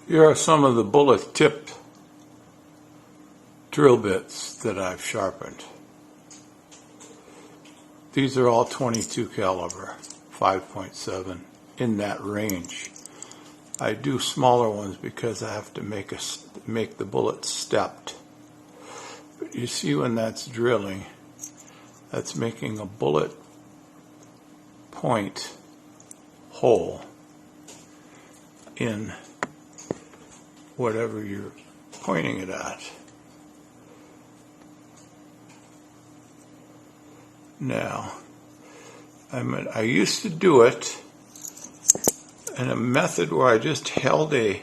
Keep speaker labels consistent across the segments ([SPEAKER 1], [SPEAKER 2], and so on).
[SPEAKER 1] Here are some of the bullet tip drill bits that I've sharpened. These are all 22 caliber, 5.7, in that range. I do smaller ones because I have to make the bullet stepped. But you see when that's drilling, that's making a bullet point hole in whatever you're pointing it at. Now, I used to do it in a method where I just held a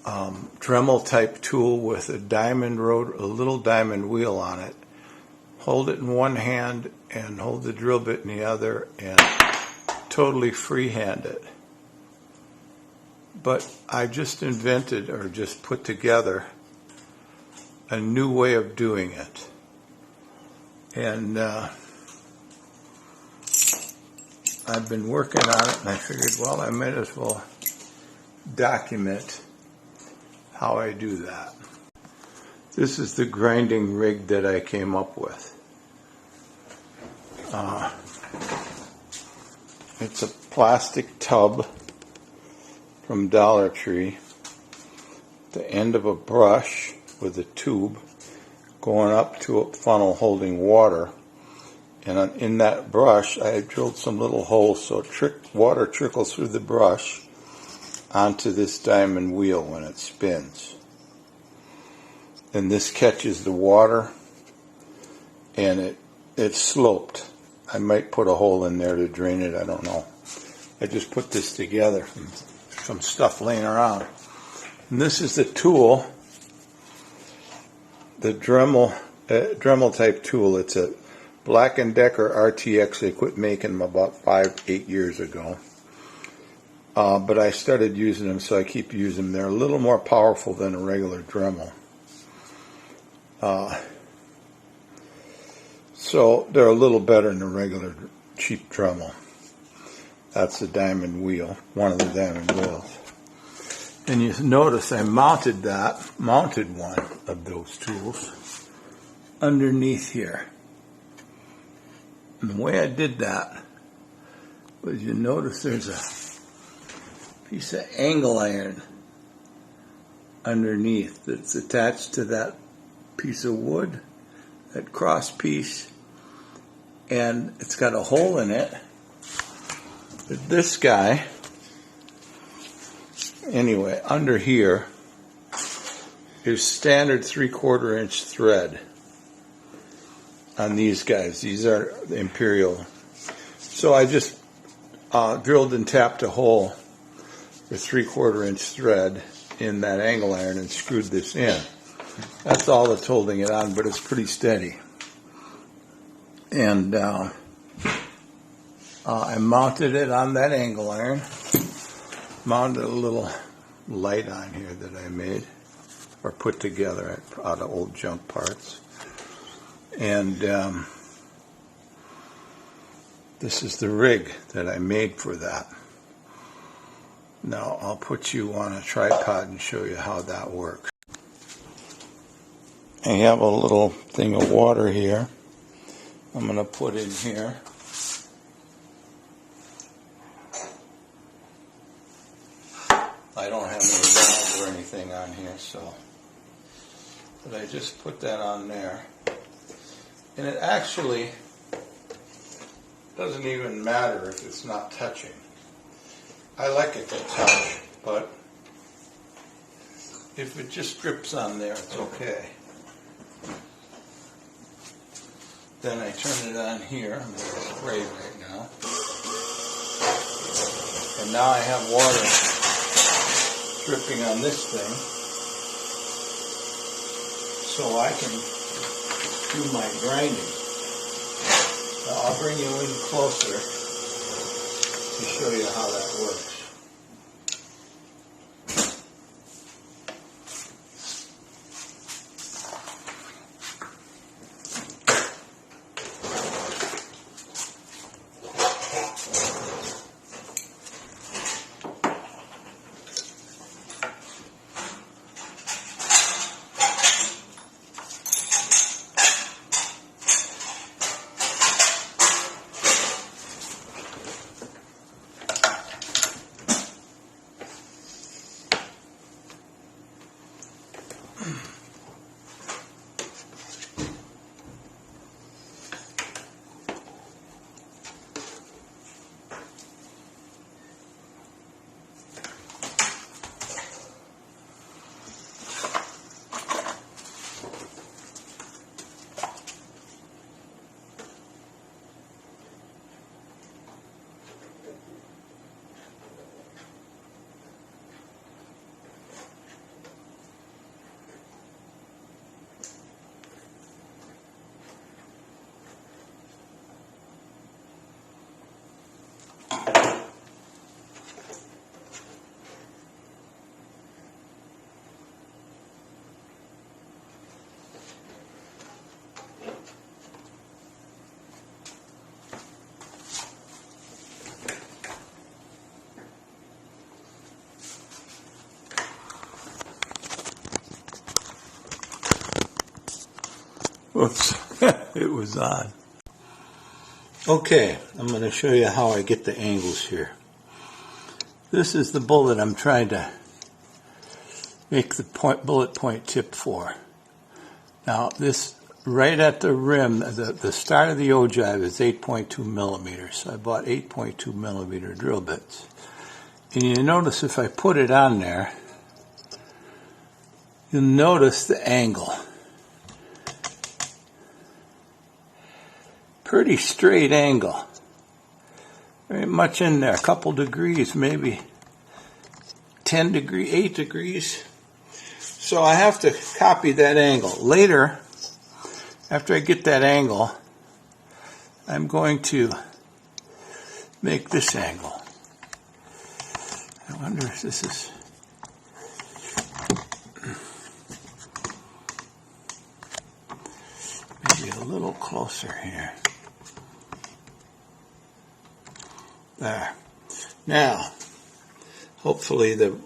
[SPEAKER 1] Dremel type tool with a little diamond wheel on it, hold it in one hand and hold the drill bit in the other and totally freehand it. But I just invented or just put together a new way of doing it. And I've been working on it, and I figured, well, I might as well document how I do that. This is the grinding rig that I came up with. It's a plastic tub from Dollar Tree, the end of a brush with a tube going up to a funnel holding water, and in that brush I drilled some little holes so water trickles through the brush onto this diamond wheel when it spins. And this catches the water, and it's sloped. I might put a hole in there to drain it, I don't know. I just put this together from some stuff laying around. And this is the tool, the Dremel type tool. It's a Black & Decker RTX. They quit making them about 5-8 years ago. But I started using them, so I keep using them. They're a little more powerful than a regular Dremel. So they're a little better than a regular cheap Dremel. That's the diamond wheel, one of the diamond wheels. And you notice I mounted one of those tools underneath here. And the way I did that was, you notice there's a piece of angle iron underneath that's attached to that piece of wood, that cross piece, and it's got a hole in it. But this guy, anyway, under here is standard 3/4 inch thread on these guys. These are the Imperial. So I just drilled and tapped a hole with 3/4 inch thread in that angle iron and screwed this in. That's all that's holding it on, but it's pretty steady. And I mounted it on that angle iron, mounted a little light on here that I made or put together out of old junk parts. And this is the rig that I made for that. Now I'll put you on a tripod and show you how that works. I have a little thing of water here. I'm going to put in here. I don't have any valve or anything on here, so, but I just put that on there. And it actually doesn't even matter if it's not touching. I like it to touch, but if it just drips on there, it's okay. Then I turn it on here. I'm going to spray right now. And now I have water dripping on this thing, so I can do my grinding. Now I'll bring you in closer to show you how that works. Whoops, it was on. Okay, I'm going to show you how I get the angles here. This is the bullet I'm trying to make the bullet point tip for. Now this, right at the rim, the start of the ogive is 8.2 millimeters. So I bought 8.2 millimeter drill bits. And you notice if I put it on there, you'll notice the angle. Pretty straight angle. Very much in there, a couple degrees, maybe 10 degrees, 8 degrees. So I have to copy that angle. Later, after I get that angle, I'm going to make this angle. I wonder if this is... maybe a little closer here. There. Now, hopefully the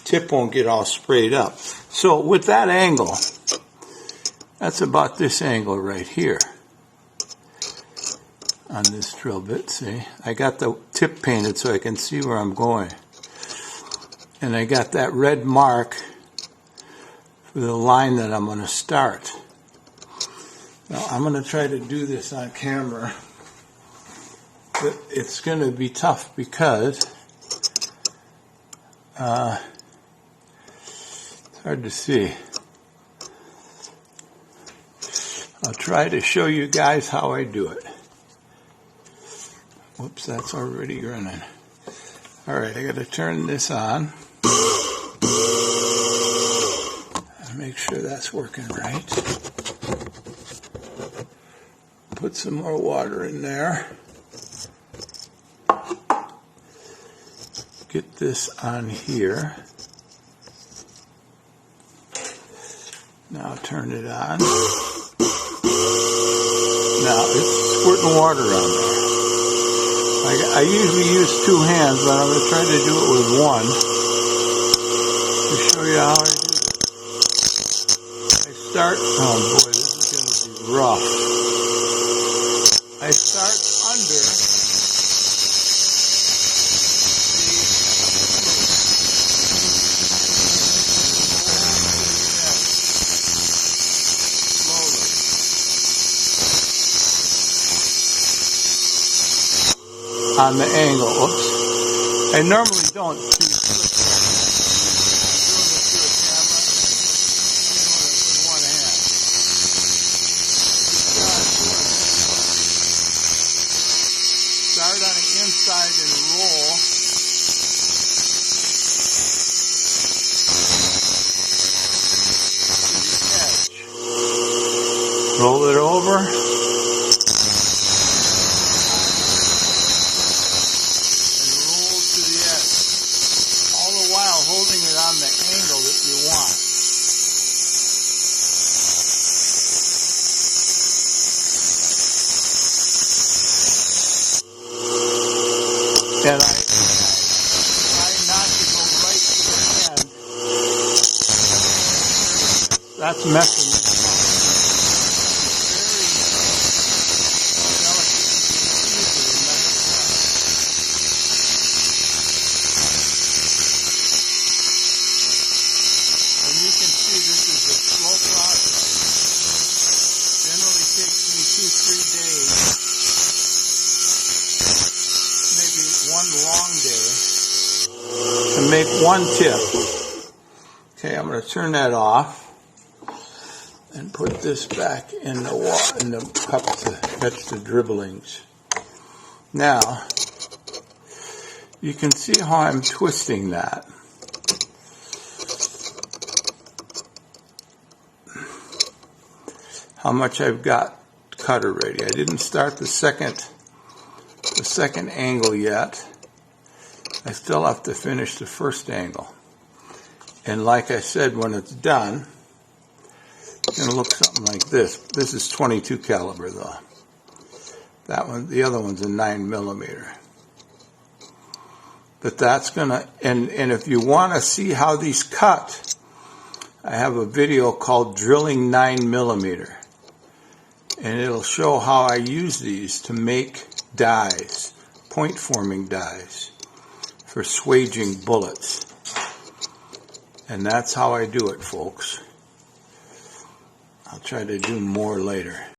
[SPEAKER 1] tip won't get all sprayed up. So with that angle, that's about this angle right here on this drill bit, see? I got the tip painted so I can see where I'm going. And I got that red mark for the line that I'm going to start. Now I'm going to try to do this on camera. But it's going to be tough because it's hard to see. I'll try to show you guys how I do it. Whoops, that's already running. Alright, I got to turn this on. Make sure that's working right. Put some more water in there. Get this on here. Now turn it on. Now it's squirting water on there. I usually use two hands, but I'm going to try to do it with one to show you how I do it. I start, oh boy, this is going to be rough. I start under. On the angle. Oops. I normally don't do start on the inside and roll. To the edge. Roll it over. Holding it on the angle that you want. And I try not to go right to the end. That's messing me up. Make one tip. Okay, I'm going to turn that off and put this back in the cup to catch the dribblings. Now, you can see how I'm twisting that. How much I've got cut already. I didn't start the second angle yet. I still have to finish the first angle. And like I said, when it's done, it's going to look something like this. This is 22 caliber though. That one, the other one's a 9 millimeter. But that's going to, and if you want to see how these cut, I have a video called Drilling 9mm, and it'll show how I use these to make dies, point forming dies for swaging bullets. And that's how I do it, folks. I'll try to do more later.